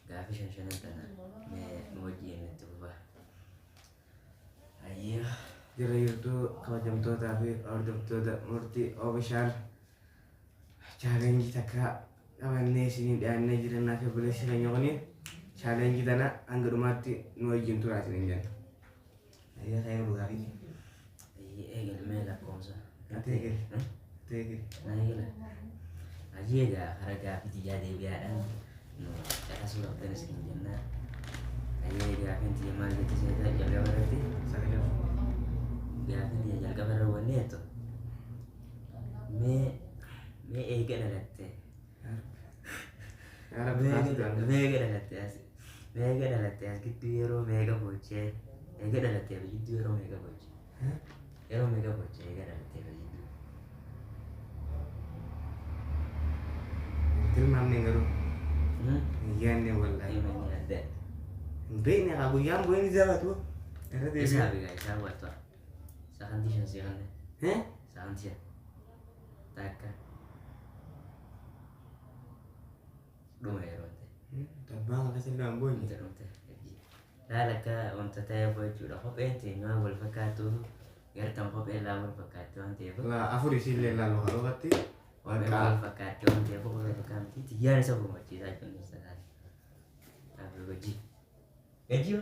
Gaafi shan tana me wajjin tuba. Ayyo. Jira yurtu kabajamtootaa fi hordoftoota murtii oomishaan chaalenjii takka qabannee isiniin dhiyaannee jirannaa fi buleessi keenya kuni chaalenjii tana hanga dhumaatti nu wajjin turaa isiniin jenna. Ayyaa ta'ee dhugaafi. Eegale mee lakkoomsa. Ati eegale. Ati eegale. Na eegale. Ajii egaa hara gaafiti deebi'aadhaan nu caqasuu qabdan isiniin jenna. Ayyee gaafinti maal jetti seeta jalqaba irratti Sagalee. gaafinti jalqaba irra wanni jettu mee eega dhalatte meega dhalatte as gidduu yeroo meega bochee eega dhalatte as gidduu yeroo meega bochee yeroo meega bochee eega dhalatte as gidduu Tilmaamnee garuu yaadne wallaahi. himanii adda Hin beekne haa guyyaan bu'een jabaatu. Irra deebi'ee. isaa bigaa isaa wattaa sakantii shan seeqanne sakantii shan takka dhuma yeroo ta'e Tabbaan akkasii waan boonye. laala akka wanta ta'eef jechuudha. Kopheen teenyumaa wal fakkaatu gartan kopheen laa wal fakkaatti waan ta'eef Afur isiillee ilaaluu haa dhufatti. kopheen wal fakkaatti waan ta'eef kophee fakkaatti tiyyaan isa gurmachiisaa jennu isaati. Kaafe gojii. Gajii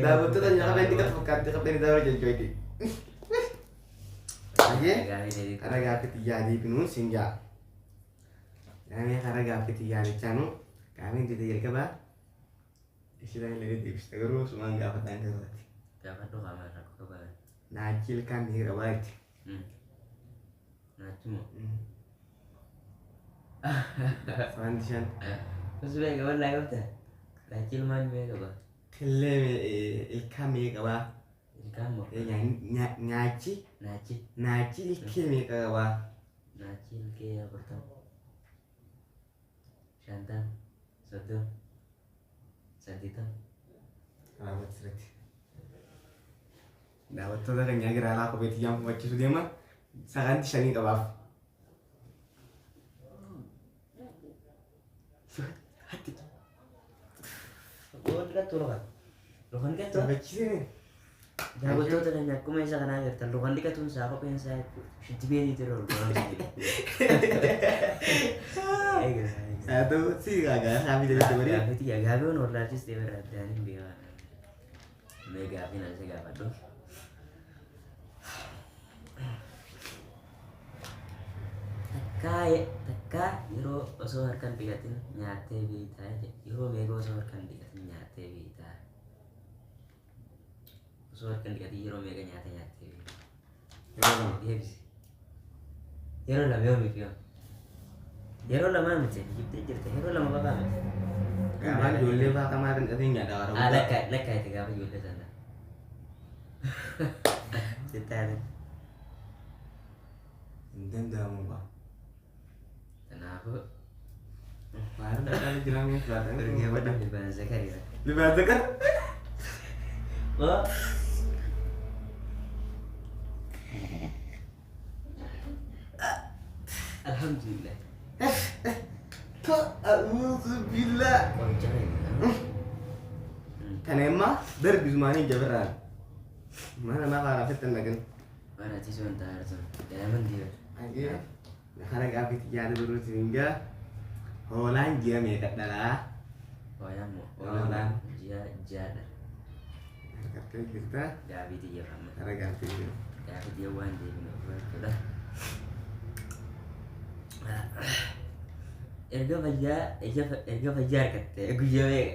Daawwattoota nyaata inni kan fakkaatti qabdanii daawwa jajjooti. Kara gaaffii yaadii binuun siin jaa. Namni kara gaaffii yaadichaa qaamni itti jalqabaa isheen illee deebiste garuu sumaan gaafataan keessatti. gaafadhu qaamaa irraa qofa baala. Naachi ilkaan ni qabaatti. Naachumoo. Wanti shan. Terus beeka wallaa yoo ta'e naachi ilmaan beeka ba. Killee ilkaan mee qabaa. Ilkaan moo. Naachi. Naachi. Naachi ilkee mee qabaa. Naachi ilkee 40 50 30 80 Raawwatu sirriitti. Daawwattoota keenya gara alaa kopheetti yaan fufachiisu deema. Sagantii shanii qabaaf. Lukan kan tuh. Fufachiisee. Daawwattoota keenya akkuma isa kanaa agartan lukan dhiqatuun isaa kopheen isaa shitti beekii ture Haa ta'u si gaagaa saafii jalatti barii. Gaafiti yaa gaafiin orlaatis ta'e irraa addaan hin beekaa. Mee gaafiin asii gaafadhu. Takka yeroo osoo harkaan dhiqatin nyaattee beektaa yeroo meeqa osoo harkaan dhiqatin nyaattee beektaa. Osoo harkaan dhiqatin yeroo meeqa nyaattee beektaa. Deebisi. Yeroo lama yoo miti yoo. Yeroo lama miti jibbee jirte yeroo lama qofaa miti. Gaafaan ijoollee fa'aa kamaa kan qateen nyaata gara Lakkaa itti gaafa ijoollee sana. Sittaate. hin danda'amu ba'a. Kanaafuu. Maal dhaqaa jiraamee fudhatan Erga wadda libaasa kariira. Libaasa kan? Oh. Alhamdulillah. Alhamdulillah. Oh, jangan. Kan emma darbi zumani jabaran. Mana ma fara fitan lagan. Mana sih sebentar tuh. Diamond dia. Lagi. Karena gafi tiga dulu sehingga Holland dia mekat adalah Oh ya mau. Holland. Dia jada. Kata kita Gabi dia kamu. karena gafi itu. Gabi dia wan dia benar. Sudah. Erga fajar kata. Aku jawab.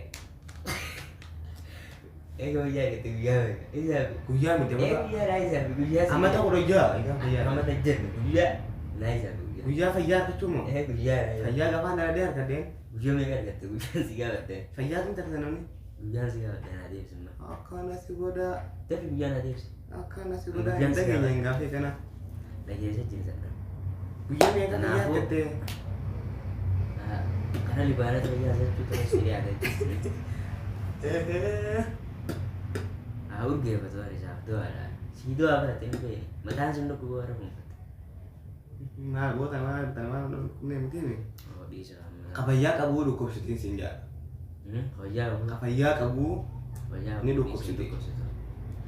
Erga fajar kata jawab. Iya. Kuya macam apa? Iya, Raisa. Kuya. Amat aku udah jah, iya kuya. Amat aja. Kuya. Raisa. Kuya. Kuya fajar tu cuma. Kuya. Raisa. Fajar kapan ada kadang? Kuya mereka kata. Kuya sih kata. Fajar kan terkenal ni. Kuya sih kata. Nadir semua. Akan nasi goda, Tapi kuya nadir. akan nasi goda. Hujan Kita segala. kayaknya gafi kena. Lagi aja cerita. Kuya mekat Tanah dia aku. kata. Karena libaran tuh ya saya tuh sendiri ada di sini. Aku gak betul hari Sabtu ada. Sido apa tempe. Matan sendok gua orang. Nah, gua tanaman mungkin nih. Oh bisa. Kapaya kabu dukup situ sinja. Kaya kamu. Kapaya kabu. Kaya. Ini dukup situ.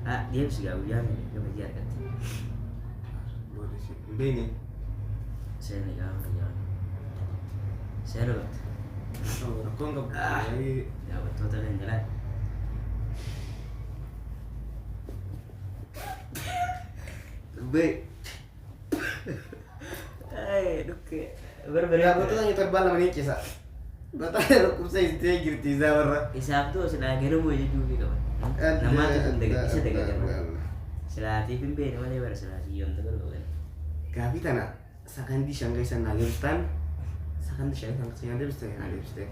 Ah dia bisa gak hujan nih, dia belajar kan. Boleh sih. Ini. Saya nih kamu kerja. Saya loh. Oh, aku nggak boleh. Ya betul tadi jalan. Baik. Duke. Ya, betul yang terbal nama ini kisah. Betul aku saya itu gitu zawar. Isap tuh sila gero mo yung jubi ka ba? Nama tuh dagat isa dagat naman. Sila tipin pe naman yung sila siyon to ko kan. Gabi tanah. Sakan di Shanghai sana Nagelstan. Sakan di Shanghai sana Nagelstan.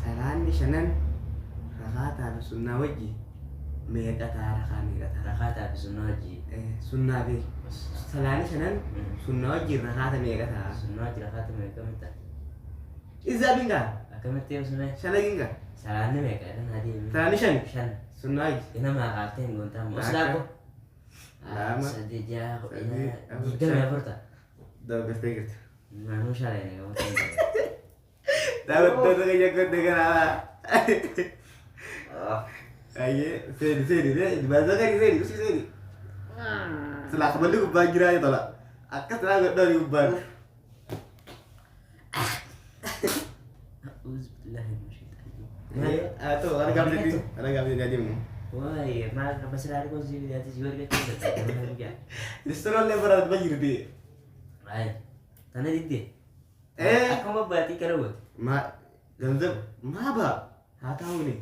Saran di sana rakata sunna waji. Mega tara kami kata. Rakata bisunaji. Sunna be. Salani sana sunna waji rakata mega tara. Sunaji rakata may kamita. Izabi enggak? Kamita yung sunay. Siya lagi enggak? Salani may kan hadi. Salani siya? Shan. Sunna waji. Ina makakate ng gunta mo. Sila ko. Lama. Sa dia ko Sabi, ina. ako Jika siya. may porta. Daw gastay gitu. Manu siya rin kamu tayo. Dapat tuh kayaknya gue dengar apa? Oh. Ayo, seri deh. Dibaca kan seri, sih seri. Setelah kembali gue bagi aja tolak. Akad setelah gue dari uban. Tuh, ada gambar itu, ada gambar jadi mu. Wah, iya, mah apa sih ko sih di atas juga kita tahu kan. Justru oleh berat bagi di. Ay, tanah di. Aku mau berarti karo. Ganzab, ba? Tahu nih.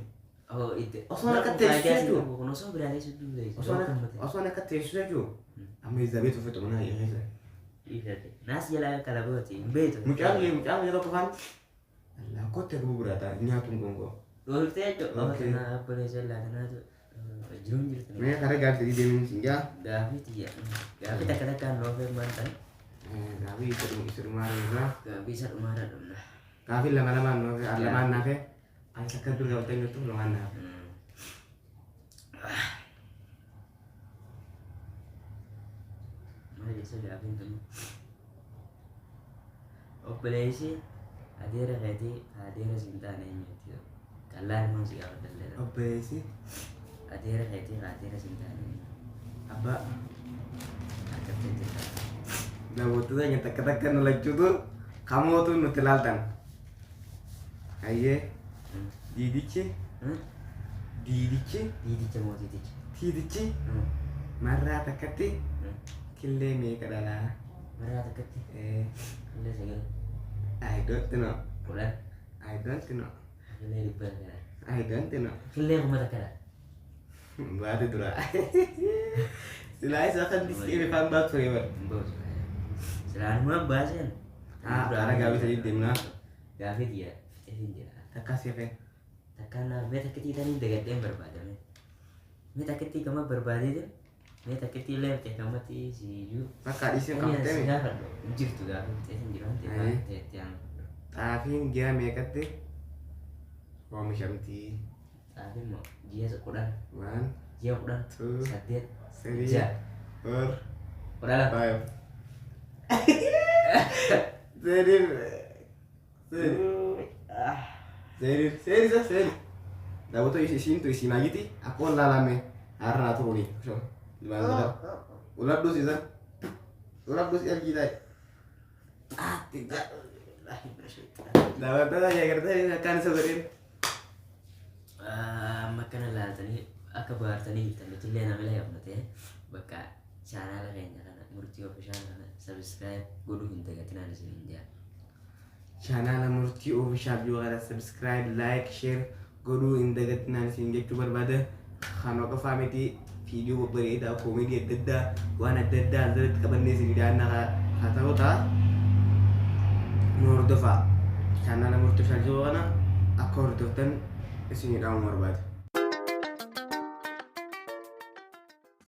Oh, itu. Soalnya ketes itu. Kono so berarti itu dulu. Soalnya ketes itu. Ame Zabet itu mana ya? Iya, nasi lah kalau buat sih, betul. Mungkin ya kan. Allah, kau terlalu berat. Ini aku tunggu. Oh, itu aja. Oh, karena boleh jalan karena tuh. Jujur gitu. Ini karena gak jadi demi singgah. Gavi dia. Gavi tak katakan novel mantan. Gavi itu rumah lah. Gavi bisa rumah ada dong lah. Gavi lama-lama novel alaman nafe. Ay sakit tuh gak tengok tuh lama nafe. Mana bisa Gavi tuh. Oh, boleh sih. Adira kayaknya adira cinta nih gitu. Kalian mau sih kalau dalam. Apa sih? Adira kayaknya adira cinta nih. Apa? Ada cinta. Nah, waktu itu yang tekan oleh tuh kamu tuh nutelaltan. Aye, didici, didici, mau didici. didici, marah takati, kille me kadala. Marah takati. Kille segala. I don't know. Pulang. I don't know. Kille lupa kan. I don't know. Kille aku mata kan. Berarti tuh lah. Selain akan di sini pambak forever. Bos. Selain mah bahasan. Karena gak bisa ditim lah. Gavi dia. Dia. Takasih apa? Takana beta kita nih dekat yang berbeda nih. Beta kita kamu berbeda itu. Beta kita lihat ya kamu ti si Yu. Maka di sini kamu temi. Sudah kan. Jujur tuh Gavi. Saya sendiri nanti yang. Tapi dia mekat deh. Mau misyamti. Tapi mau dia sekolah. One, Dia udah two, sadit. three, Ja. four, Udah lah. five. Jadi, seri. Dah betul isi lagi ti. Aku lalame. Arna tuh nih. So, gimana? Ulat dus itu. Ulat dus yang kita. Tidak. Dah betul ya kerja kan seberin. Makanan lah tadi. Aku baru tadi kita betul dia namanya ya berarti. Baka channel kayaknya karena Murti official karena subscribe kudu hinta katina di sini dia. Channel Murti official juga ada subscribe, like, share. Kudu hinta katina di sini gitu berbeda. Kalau kau family video berita komedi deda, wana deda zat kapan di sini dia anak kata kota. Nur dofa. Channel Murti official juga na aku rututan di sini dalam berbeda.